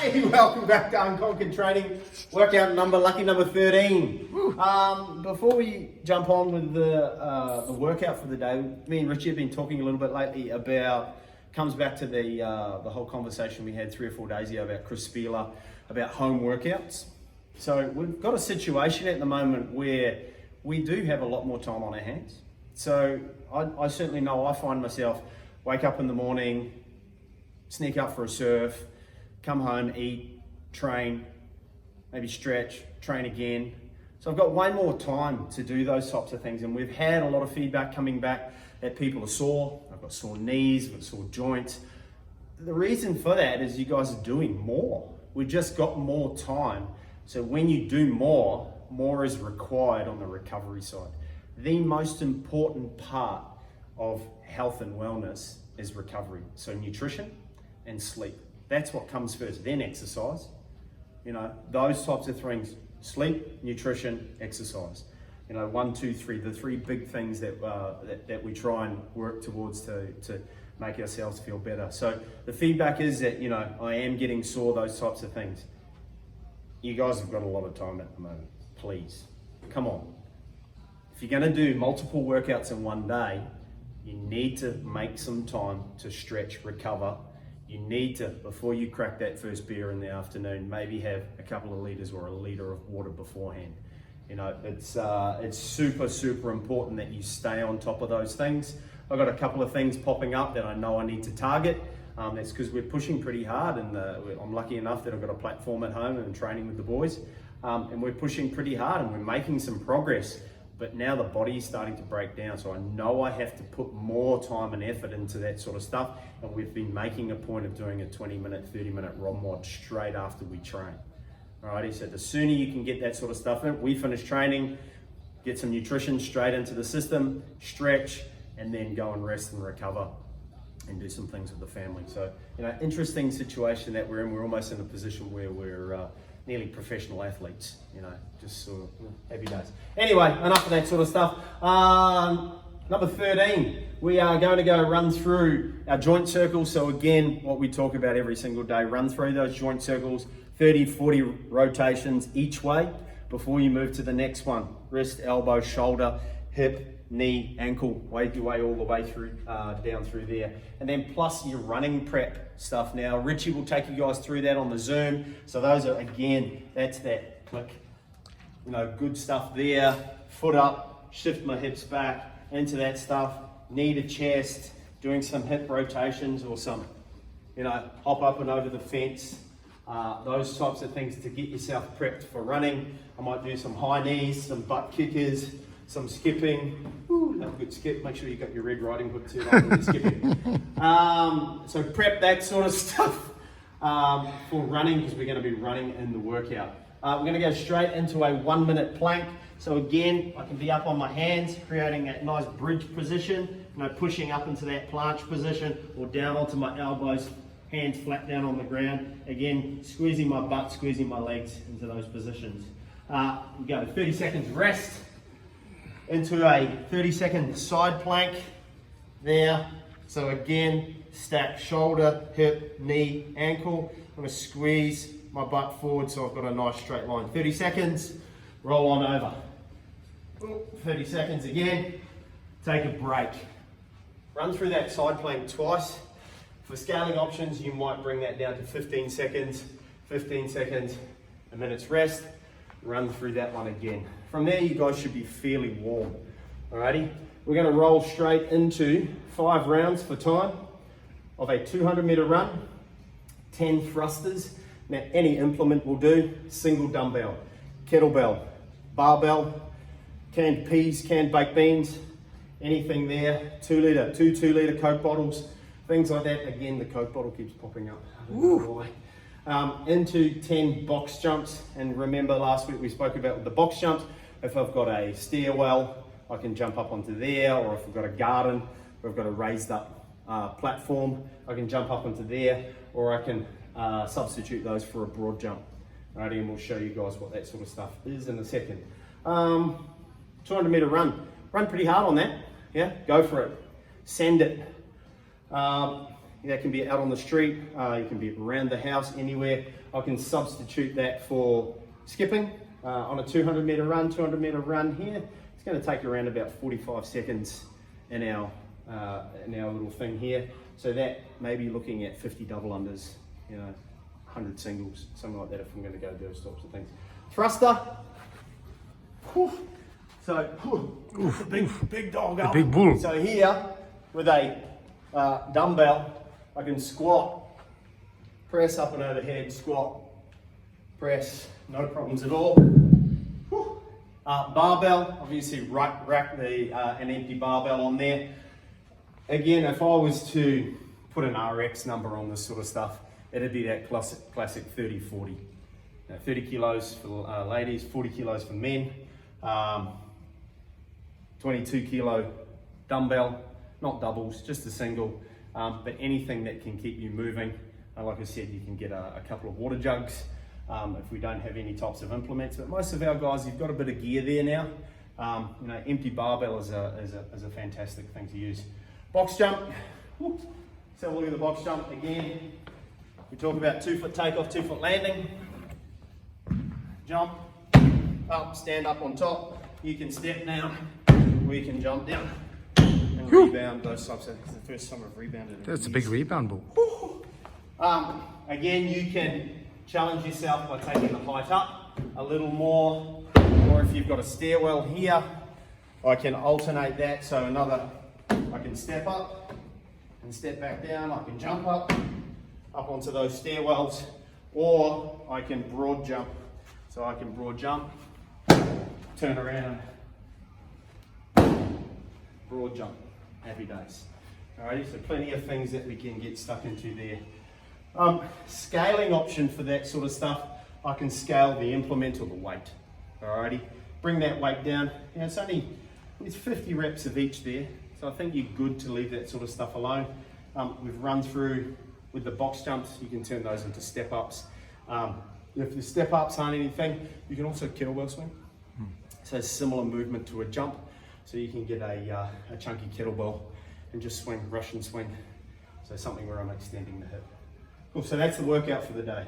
Hey, welcome back to Unconquered Training, workout lucky number 13. Before we jump on with the workout for the day, me and Richie have been talking a little bit lately about, comes back to the whole conversation we had 3 or 4 days ago about Chris Spieler, about home workouts. So we've got a situation at the moment where we do have a lot more time on our hands. So I certainly know I find myself wake up in the morning, sneak up for a surf, come home, eat, train, maybe stretch, train again. So I've got way more time to do those types of things, and we've had a lot of feedback coming back that people are sore. I've got sore knees, I've got sore joints. The reason for that is you guys are doing more. We've just got more time. So when you do more is required on the recovery side. The most important part of health and wellness is recovery. So nutrition and sleep. That's what comes first, then exercise. You know, those types of things: sleep, nutrition, exercise. You know, 1, 2, 3, the 3 big things that we try and work towards to make ourselves feel better. So the feedback is that, you know, I am getting sore, those types of things. You guys have got a lot of time at the moment. Please, come on. If you're gonna do multiple workouts in one day, you need to make some time to stretch, recover. You need to, before you crack that first beer in the afternoon, maybe have a couple of litres or a litre of water beforehand. You know, it's super, super important that you stay on top of those things. I've got a couple of things popping up that I know I need to target. That's because we're pushing pretty hard, and I'm lucky enough that I've got a platform at home and I'm training with the boys. And we're pushing pretty hard and we're making some progress. But now the body is starting to break down, so I know I have to put more time and effort into that sort of stuff, and we've been making a point of doing a 20-minute, 30-minute ROM-WOD straight after we train. Alrighty, so the sooner you can get that sort of stuff in, we finish training, get some nutrition straight into the system, stretch, and then go and rest and recover and do some things with the family. So, you know, interesting situation that we're in. We're almost in a position where we're nearly professional athletes, you know, just sort of happy days. Anyway, enough of that sort of stuff. Number 13, we are going to go run through our joint circles. So again, what we talk about every single day, run through those joint circles, 30, 40 rotations each way before you move to the next one. Wrist, elbow, shoulder, hip, knee, ankle, wade your way all the way through, down through there. And then plus your running prep stuff. Now, Richie will take you guys through that on the Zoom. So those are, again, that's that click, you know, good stuff there. Foot up, shift my hips back into that stuff. Knee to chest, doing some hip rotations or some, you know, hop up and over the fence. Those types of things to get yourself prepped for running. I might do some high knees, some butt kickers, some skipping. Ooh, have a good skip. Make sure you got your red riding hood too when you're skipping. So prep that sort of stuff for running, because we're going to be running in the workout. We're going to go straight into a 1-minute plank. So again, I can be up on my hands, creating that nice bridge position, you know, pushing up into that planche position, or down onto my elbows, hands flat down on the ground. Again, squeezing my butt, squeezing my legs into those positions. We go 30 seconds rest, into a 30-second side plank there. So again, stack shoulder, hip, knee, ankle. I'm going to squeeze my butt forward so I've got a nice straight line. 30 seconds, roll on over. 30 seconds again, take a break. Run through that side plank twice. For scaling options, you might bring that down to 15 seconds, a minute's rest, run through that one again. From there, you guys should be fairly warm. Alrighty, we're going to roll straight into 5 rounds for time of a 200-meter run, 10 thrusters. Now, any implement will do: single dumbbell, kettlebell, barbell, canned peas, canned baked beans, anything there. 2 2-litre Coke bottles, things like that. Again, the Coke bottle keeps popping up. Into 10 box jumps. And remember, last week we spoke about the box jumps. If I've got a stairwell, I can jump up onto there, or if I've got a garden, or I've got a raised up platform, I can jump up onto there, or I can substitute those for a broad jump. Alrighty, and we'll show you guys what that sort of stuff is in a second. 200-meter run pretty hard on that. Yeah, go for it. Send it. That can be out on the street, you can be around the house, anywhere. I can substitute that for skipping on a 200 meter run here. It's going to take around about 45 seconds in our little thing here. So that may be looking at 50 double unders, 100 singles, something like that if I'm going to go do those types of things. Thruster. Whew. So, big dog up. Big bull. So here, with a dumbbell, I can squat, press up and overhead, squat, press, no problems at all. Barbell, obviously rack an empty barbell on there. Again, if I was to put an RX number on this sort of stuff, it'd be that classic 30-40. 30 kilos for ladies, 40 kilos for men. 22 kilo dumbbell, not doubles, just a single, but anything that can keep you moving. Like I said, you can get a couple of water jugs if we don't have any types of implements, but most of our guys, you've got a bit of gear there now. Empty barbell is a fantastic thing to use. Box jump. Let's have a look at the box jump again. We talk about 2 foot takeoff, 2 foot landing. Jump, up, stand up on top. You can step down, or you can jump down and rebound. Those types of things. The first time I've rebounded. That's a big rebound ball. Again, you can challenge yourself by taking the height up a little more, or if you've got a stairwell here, I can alternate that. So I can step up and step back down. I can jump up onto those stairwells, or I can broad jump. So I can broad jump, turn around, broad jump, happy days. Alrighty, so plenty of things that we can get stuck into there. Scaling option for that sort of stuff, I can scale the implement or the weight. Alrighty, bring that weight down. It's 50 reps of each there, so I think you're good to leave that sort of stuff alone. We've run through with the box jumps, you can turn those into step ups. If the step ups aren't anything, you can also kettlebell swing. So similar movement to a jump. So you can get a chunky kettlebell and just swing, Russian swing. So something where I'm extending the hip. Cool, so that's the workout for the day.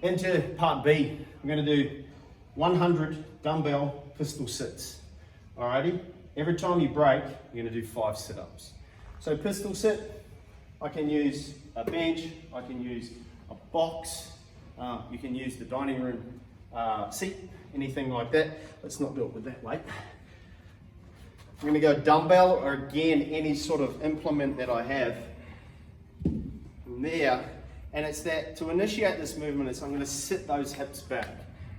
Into part B, I'm gonna do 100 dumbbell pistol sits. Alrighty, every time you break, you're gonna do 5 sit-ups. So pistol sit, I can use a bench, I can use a box, you can use the dining room seat, anything like that. Let's not do it with that weight. I'm going to go dumbbell, or again, any sort of implement that I have there. And it's that, to initiate this movement, I'm going to sit those hips back.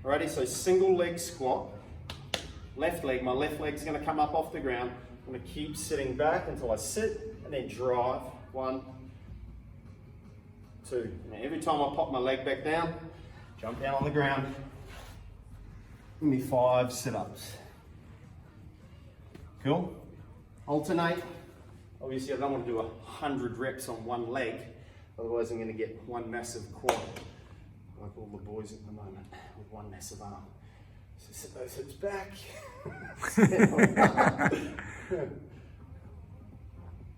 Alrighty, so single leg squat, left leg, my left leg's going to come up off the ground. I'm going to keep sitting back until I sit, and then drive. 1, 2. Now every time I pop my leg back down, jump down on the ground, give me 5 sit-ups. Cool? Alternate. Obviously I don't want to do 100 reps on one leg, otherwise I'm going to get one massive quad, like all the boys at the moment, with one massive arm. So sit those hips back.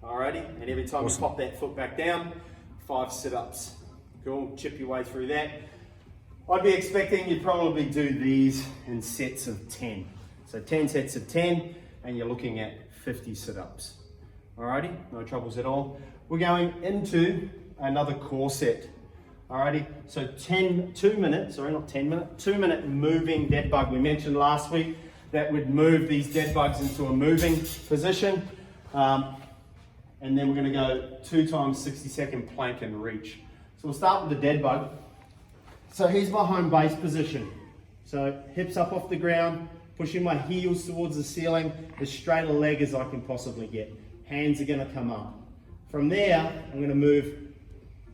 Alrighty, and every time you pop that foot back down, 5 sit-ups. Cool, chip your way through that. I'd be expecting you'd probably do these in sets of 10. So 10 sets of 10, and you're looking at 50 sit-ups. Alrighty, no troubles at all. We're going into another core set. Alrighty, so 2 minute moving dead bug. We mentioned last week that would move these dead bugs into a moving position. And then we're going to go 2 times 60-second plank and reach. So we'll start with the dead bug. So here's my home base position. So hips up off the ground, pushing my heels towards the ceiling, as straight a leg as I can possibly get. Hands are going to come up. From there, I'm going to move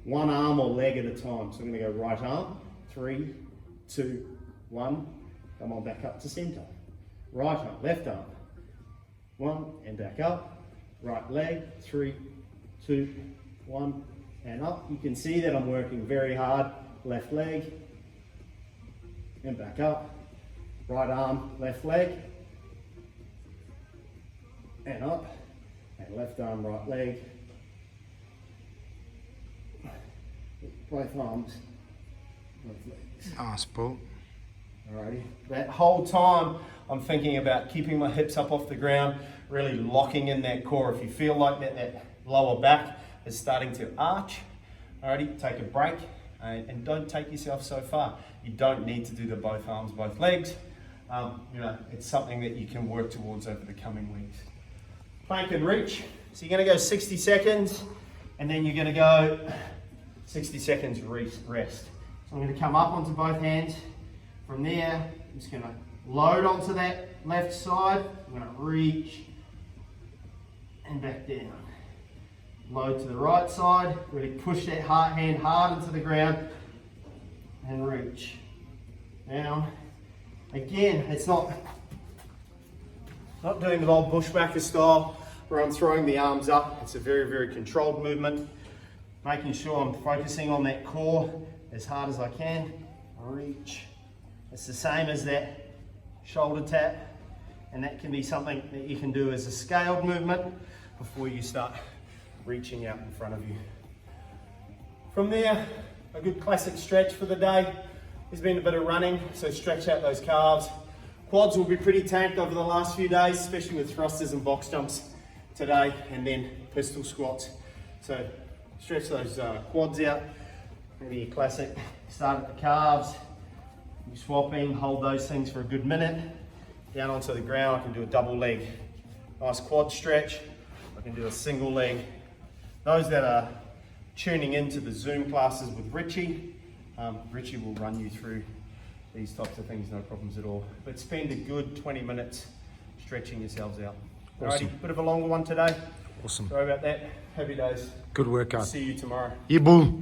one arm or leg at a time. So I'm going to go right arm, 3, 2, 1. Come on, back up to center. Right arm, left arm, 1, and back up. Right leg, 3, 2, 1, and up. You can see that I'm working very hard. Left leg, and back up. Right arm, left leg, and up. And left arm, right leg, both arms, both legs. Nice, Paul. Alrighty. That whole time, I'm thinking about keeping my hips up off the ground, really locking in that core. If you feel like that lower back is starting to arch, alrighty, take a break and don't take yourself so far. You don't need to do the both arms, both legs. You know, it's something that you can work towards over the coming weeks. Plank and reach. So you're going to go 60 seconds, and then you're going to go 60 seconds rest. So I'm going to come up onto both hands. From there, I'm just going to load onto that left side. I'm going to reach and back down. Load to the right side. Really push that hand hard into the ground and reach. Down. Again, it's not doing the old bushwhacker style where I'm throwing the arms up. It's a very, very controlled movement. Making sure I'm focusing on that core as hard as I can. Reach. It's the same as that shoulder tap, and that can be something that you can do as a scaled movement before you start reaching out in front of you. From there, a good classic stretch for the day. There's been a bit of running, so stretch out those calves. Quads will be pretty tanked over the last few days, especially with thrusters and box jumps today, and then pistol squats. So stretch those quads out. Maybe a classic start at the calves. You swapping, hold those things for a good minute. Down onto the ground, I can do a double leg. Nice quad stretch. I can do a single leg. Those that are tuning into the Zoom classes with Richie, Richie will run you through these types of things, no problems at all. But spend a good 20 minutes stretching yourselves out. Awesome. Alrighty, bit of a longer one today. Awesome. Sorry about that. Happy days. Good workout. See you tomorrow. Yeah, Bull.